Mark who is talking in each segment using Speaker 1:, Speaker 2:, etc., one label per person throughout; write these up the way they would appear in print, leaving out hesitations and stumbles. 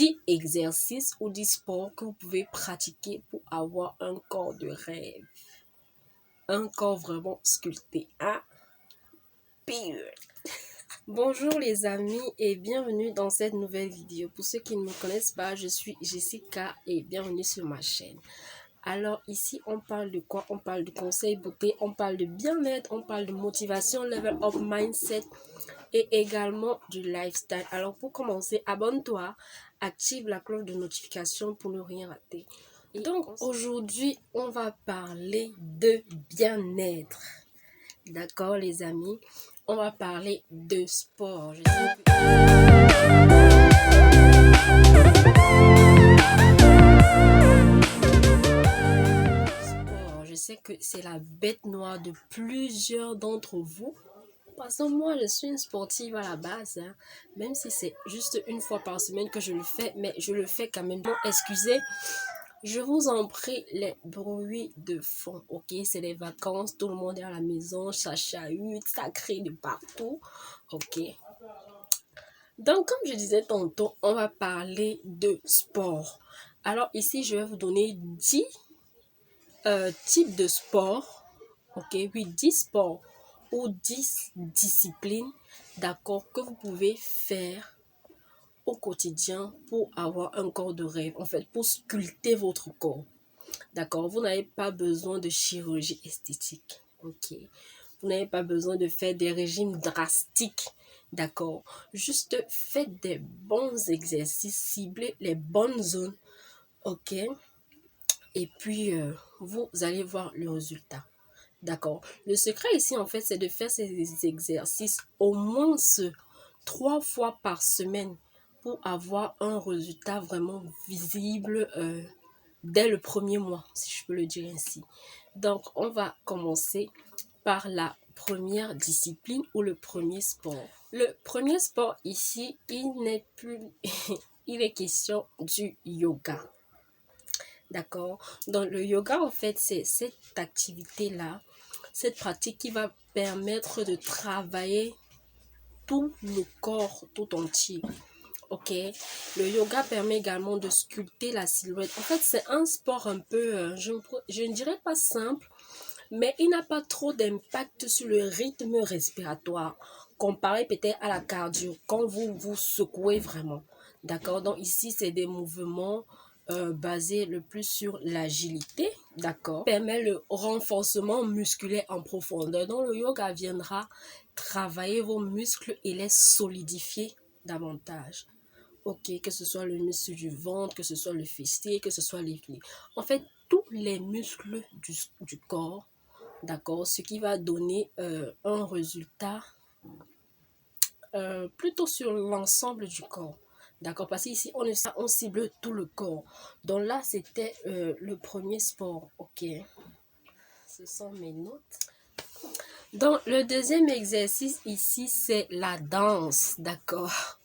Speaker 1: 10 exercices ou 10 sports que vous pouvez pratiquer pour avoir un corps de rêve. Un corps vraiment sculpté. Hein? Pire. Bonjour les amis et bienvenue dans cette nouvelle vidéo. Pour ceux qui ne me connaissent pas, je suis Jessica et bienvenue sur ma chaîne. Alors ici, on parle de quoi? On parle de conseils beauté, on parle de bien-être, on parle de motivation, level up mindset et également du lifestyle. Alors pour commencer, abonne-toi, active la cloche de notification pour ne rien rater. Et donc aujourd'hui, on va parler de bien-être. D'accord les amis? On va parler de sport. Je sais que c'est la bête noire de plusieurs d'entre vous. Parce que moi, je suis une sportive à la base. Hein. Même si c'est juste une fois par semaine que je le fais. Mais je le fais quand même. Donc, excusez, je vous en prie, les bruits de fond. Ok, c'est les vacances. Tout le monde est à la maison. Ça chahute, ça crie de partout. Ok. Donc, comme je disais tantôt, on va parler de sport. Alors ici, je vais vous donner 10 types de sport. Ok, oui, 10 sports ou 10 disciplines, d'accord, que vous pouvez faire au quotidien pour avoir un corps de rêve, en fait, pour sculpter votre corps. D'accord, vous n'avez pas besoin de chirurgie esthétique. Ok, vous n'avez pas besoin de faire des régimes drastiques. D'accord, juste faites des bons exercices, ciblez les bonnes zones. Ok, et puis vous allez voir le résultat. D'accord. Le secret ici, en fait, c'est de faire ces exercices au moins 3 fois par semaine pour avoir un résultat vraiment visible dès le premier mois, si je peux le dire ainsi. Donc, on va commencer par la première discipline ou le premier sport. Le premier sport ici, il n'est plus... il est question du yoga. D'accord. Donc, le yoga, en fait, c'est cette activité-là, cette pratique qui va permettre de travailler tout le corps tout entier. Ok. Le yoga permet également de sculpter la silhouette. En fait, c'est un sport un peu, je ne dirais pas simple, mais il n'a pas trop d'impact sur le rythme respiratoire, comparé peut-être à la cardio, quand vous vous secouez vraiment. D'accord? Donc ici, c'est des mouvements basés le plus sur l'agilité. D'accord? Permet le renforcement musculaire en profondeur. Donc le yoga viendra travailler vos muscles et les solidifier davantage. Ok, que ce soit le muscle du ventre, que ce soit le fessier, que ce soit les pieds. En fait, tous les muscles du corps, d'accord, ce qui va donner un résultat plutôt sur l'ensemble du corps. D'accord, parce qu'ici, on cible tout le corps. Donc là, c'était le premier sport. Ok, ce sont mes notes. Donc, le deuxième exercice ici, c'est la danse. D'accord.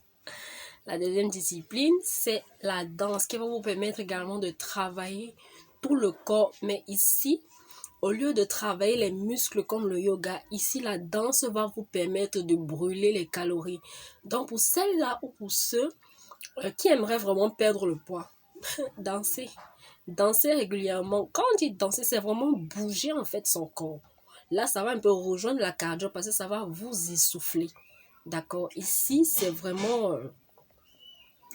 Speaker 1: La deuxième discipline, c'est la danse qui va vous permettre également de travailler tout le corps. Mais ici, au lieu de travailler les muscles comme le yoga, ici, la danse va vous permettre de brûler les calories. Donc, pour celles-là ou pour ceux qui aimeraient vraiment perdre le poids, danser. Danser régulièrement. Quand on dit danser, c'est vraiment bouger en fait son corps. Là, ça va un peu rejoindre la cardio parce que ça va vous essouffler. D'accord? Ici, c'est vraiment...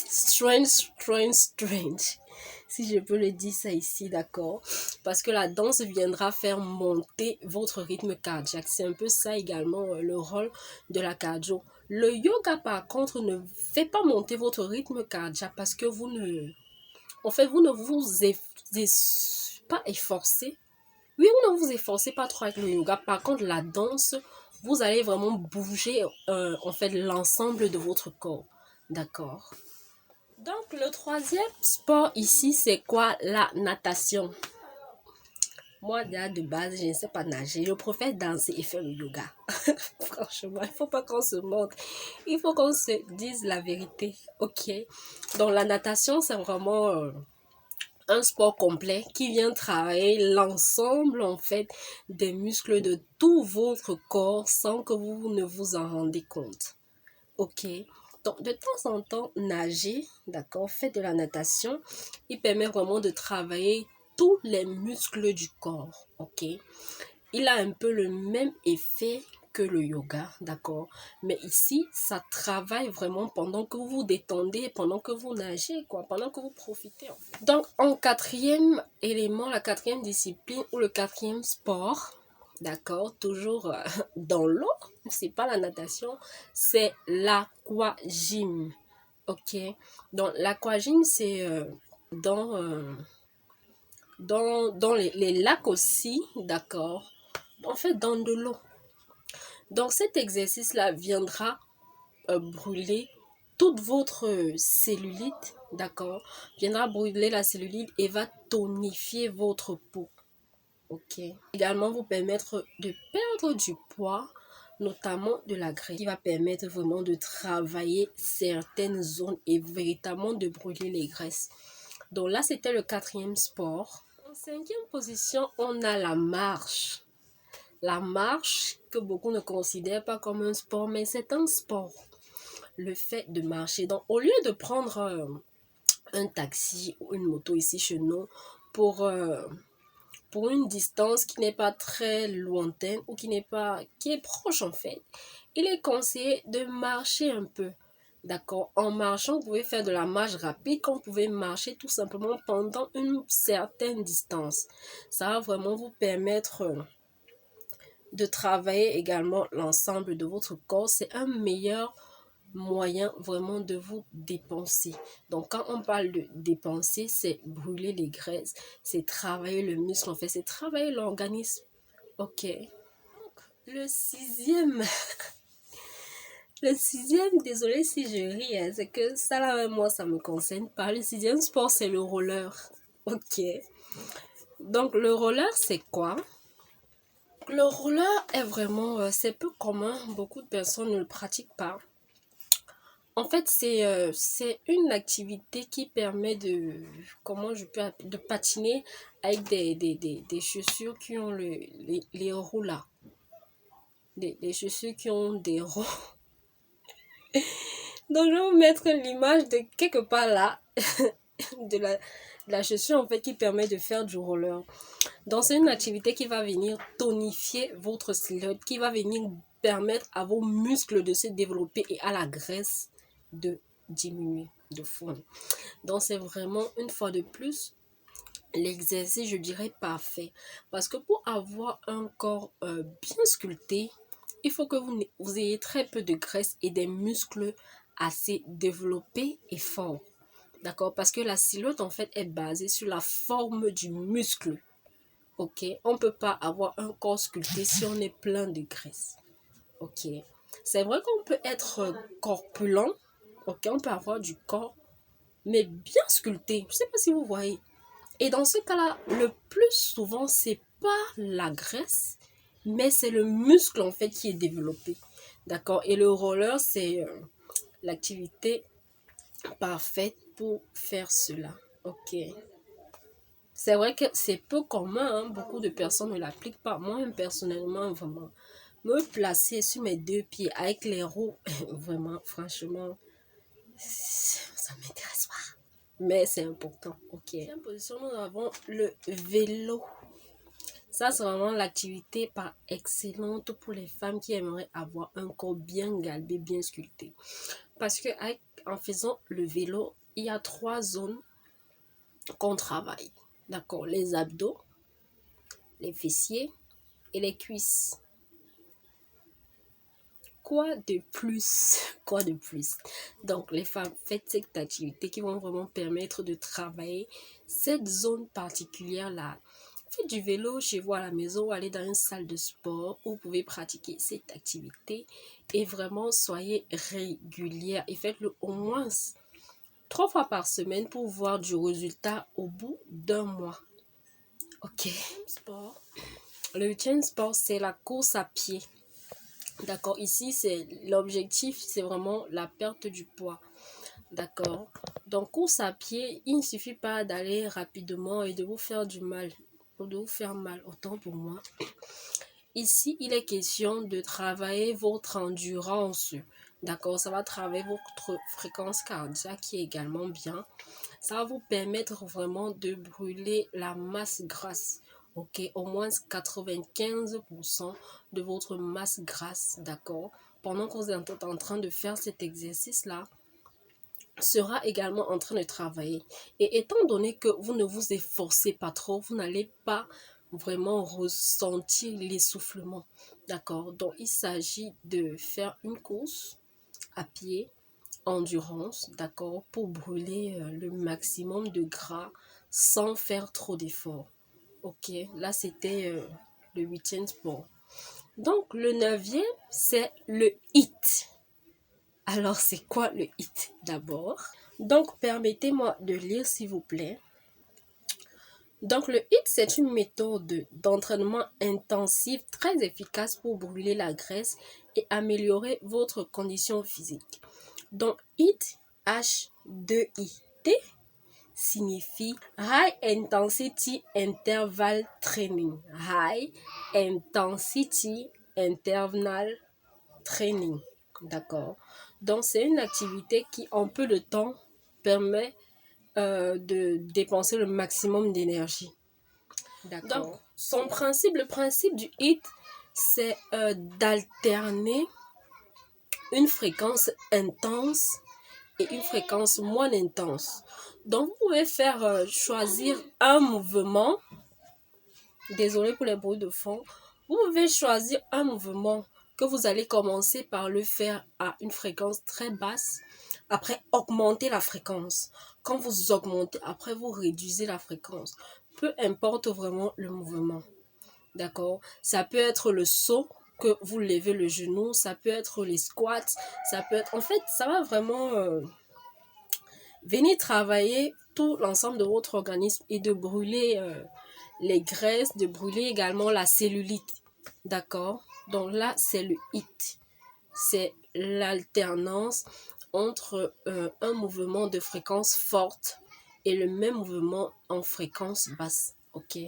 Speaker 1: strange, si je peux le dire ça ici, d'accord, parce que la danse viendra faire monter votre rythme cardiaque. C'est un peu ça également le rôle de la cardio. Le yoga par contre ne fait pas monter votre rythme cardiaque parce que vous ne pas efforcez. Oui, vous ne vous efforcez pas trop avec le yoga. Par contre, la danse, vous allez vraiment bouger en fait l'ensemble de votre corps, d'accord. Donc, le troisième sport ici, c'est quoi? La natation. Moi, déjà, de base, je ne sais pas nager. Je préfère danser et faire le yoga. Franchement, il ne faut pas qu'on se montre. Il faut qu'on se dise la vérité. Ok. Donc, la natation, c'est vraiment un sport complet qui vient travailler l'ensemble, en fait, des muscles de tout votre corps sans que vous ne vous en rendez compte. Ok. Donc, de temps en temps, nager, d'accord, faites de la natation, il permet vraiment de travailler tous les muscles du corps, ok? Il a un peu le même effet que le yoga, d'accord? Mais ici, ça travaille vraiment pendant que vous vous détendez, pendant que vous nagez, quoi, pendant que vous profitez, en fait. Donc, en quatrième élément, la quatrième discipline ou le quatrième sport, d'accord, toujours dans l'eau, c'est pas la natation, c'est l'aquagym, ok? Donc, l'aquagym, c'est dans les lacs aussi, d'accord? En fait, dans de l'eau. Donc, cet exercice-là viendra brûler toute votre cellulite, d'accord? Viendra brûler la cellulite et va tonifier votre peau, ok? Également, vous permettre de perdre du poids, notamment de la graisse, qui va permettre vraiment de travailler certaines zones et véritablement de brûler les graisses. Donc là, c'était le quatrième sport. En cinquième position, on a la marche. La marche, que beaucoup ne considèrent pas comme un sport, mais c'est un sport. Le fait de marcher. Donc, au lieu de prendre un taxi ou une moto ici chez nous pour une distance qui n'est pas très lointaine ou qui est proche en fait, il est conseillé de marcher un peu. D'accord? En marchant, vous pouvez faire de la marche rapide, quand vous pouvez marcher tout simplement pendant une certaine distance. Ça va vraiment vous permettre de travailler également l'ensemble de votre corps. C'est un meilleur moyen vraiment de vous dépenser. Donc quand on parle de dépenser, c'est brûler les graisses, c'est travailler le muscle en fait, c'est travailler l'organisme. Ok. Le sixième, le sixième, désolé si je ris, hein, c'est que ça là, moi, ça me concerne pas. Le sixième sport, c'est le roller. Ok. Donc le roller, c'est quoi? Le roller est vraiment, c'est peu commun, beaucoup de personnes ne le pratiquent pas. En fait, c'est une activité qui permet de patiner avec des chaussures qui ont les roues là. Des chaussures qui ont des roues. Donc, je vais vous mettre l'image de quelque part là, de la chaussure en fait qui permet de faire du roller. Donc, c'est une activité qui va venir tonifier votre silhouette, qui va venir permettre à vos muscles de se développer et à la graisse de diminuer, de fondre. Donc, c'est vraiment, une fois de plus, l'exercice, je dirais, parfait. Parce que pour avoir un corps bien sculpté, il faut que vous ayez très peu de graisse et des muscles assez développés et forts. D'accord? Parce que la silhouette, en fait, est basée sur la forme du muscle. Ok? On ne peut pas avoir un corps sculpté si on est plein de graisse. Ok? C'est vrai qu'on peut être corpulent. Ok? On peut avoir du corps, mais bien sculpté. Je ne sais pas si vous voyez. Et dans ce cas-là, le plus souvent, c'est pas la graisse, mais c'est le muscle en fait qui est développé. D'accord? Et le roller, c'est l'activité parfaite pour faire cela. Ok? C'est vrai que c'est peu commun, hein? Beaucoup de personnes ne l'appliquent pas. Moi, personnellement, vraiment, me placer sur mes deux pieds avec les roues, vraiment, franchement, ça ne m'intéresse pas. Mais c'est important. Ok. En position, nous avons le vélo. Ça, c'est vraiment l'activité par excellente pour les femmes qui aimeraient avoir un corps bien galbé, bien sculpté. Parce que en faisant le vélo, il y a 3 zones qu'on travaille. D'accord? Les abdos, les fessiers et les cuisses. Quoi de plus? Quoi de plus? Donc, les femmes, faites cette activité qui vont vraiment permettre de travailler cette zone particulière-là. Faites du vélo chez vous à la maison ou allez dans une salle de sport où vous pouvez pratiquer cette activité et vraiment soyez régulière et faites-le au moins 3 fois par semaine pour voir du résultat au bout d'un mois. Ok. Le 8e sport, c'est la course à pied. D'accord, ici, l'objectif, c'est vraiment la perte du poids. D'accord. Donc, course à pied, il ne suffit pas d'aller rapidement et de vous faire du mal. Ou de vous faire mal, autant pour moi. Ici, il est question de travailler votre endurance. D'accord, ça va travailler votre fréquence cardiaque qui est également bien. Ça va vous permettre vraiment de brûler la masse grasse. Ok, au moins 95% de votre masse grasse, d'accord. Pendant que vous êtes en train de faire cet exercice-là, sera également en train de travailler. Et étant donné que vous ne vous efforcez pas trop, vous n'allez pas vraiment ressentir l'essoufflement. D'accord? Donc, il s'agit de faire une course à pied, endurance, d'accord, pour brûler le maximum de gras sans faire trop d'efforts. Ok, là c'était le 8e sport. Donc, le 9e, c'est le HIIT. Alors, c'est quoi le HIIT d'abord? Donc, permettez-moi de lire, s'il vous plaît. Donc, le HIIT, c'est une méthode d'entraînement intensif très efficace pour brûler la graisse et améliorer votre condition physique. Donc, HIIT, H2IT, signifie High Intensity Interval Training. High Intensity Interval Training. D'accord? Donc, c'est une activité qui, en peu de temps, permet de dépenser le maximum d'énergie. Donc, le principe du HIIT, c'est d'alterner une fréquence intense et une fréquence moins intense. Donc, vous pouvez faire choisir un mouvement. Désolé pour les bruits de fond. Vous pouvez choisir un mouvement que vous allez commencer par le faire à une fréquence très basse. Après, augmenter la fréquence. Quand vous augmentez, après, vous réduisez la fréquence. Peu importe vraiment le mouvement. D'accord? Ça peut être le saut que vous levez le genou. Ça peut être les squats. Ça peut être... En fait, ça va vraiment venir travailler tout l'ensemble de votre organisme et de brûler les graisses, de brûler également la cellulite. D'accord? Donc là, c'est le HIIT. C'est l'alternance entre un mouvement de fréquence forte et le même mouvement en fréquence basse. Ok?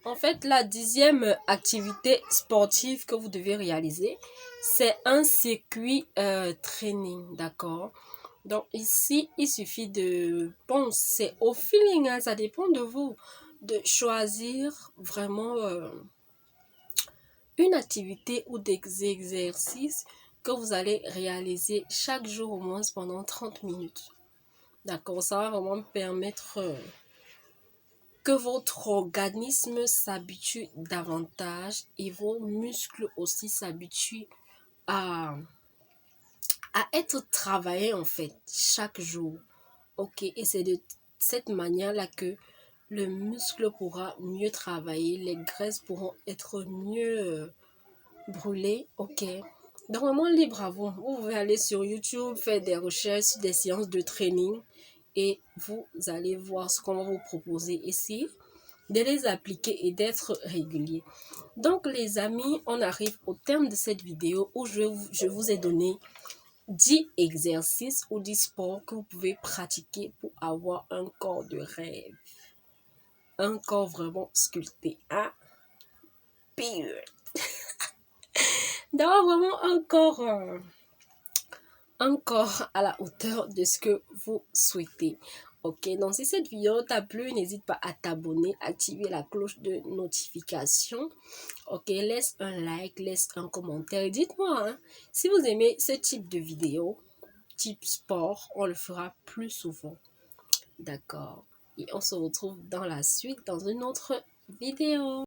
Speaker 1: En fait, la 10e activité sportive que vous devez réaliser, c'est un circuit training. D'accord? Donc ici, il suffit de... Bon, c'est au feeling, hein, ça dépend de vous, de choisir vraiment une activité ou des exercices que vous allez réaliser chaque jour au moins pendant 30 minutes. D'accord, ça va vraiment permettre que votre organisme s'habitue davantage et vos muscles aussi s'habituent à être travaillés en fait chaque jour. Ok, et c'est de cette manière-là que le muscle pourra mieux travailler, les graisses pourront être mieux brûlées. Ok, donc vraiment libre à vous. Vous pouvez aller sur YouTube, faire des recherches sur des séances de training et vous allez voir ce qu'on va vous proposer ici, de les appliquer et d'être régulier. Donc les amis, on arrive au terme de cette vidéo où je vous ai donné 10 exercices ou 10 sports que vous pouvez pratiquer pour avoir un corps de rêve. Un corps vraiment sculpté. Hein? Pire. D'avoir vraiment un corps à la hauteur de ce que vous souhaitez. Ok, donc si cette vidéo t'a plu, n'hésite pas à t'abonner, activer la cloche de notification. Ok, laisse un like, laisse un commentaire. Dites-moi hein, si vous aimez ce type de vidéo, type sport, on le fera plus souvent. D'accord. Et on se retrouve dans la suite dans une autre vidéo.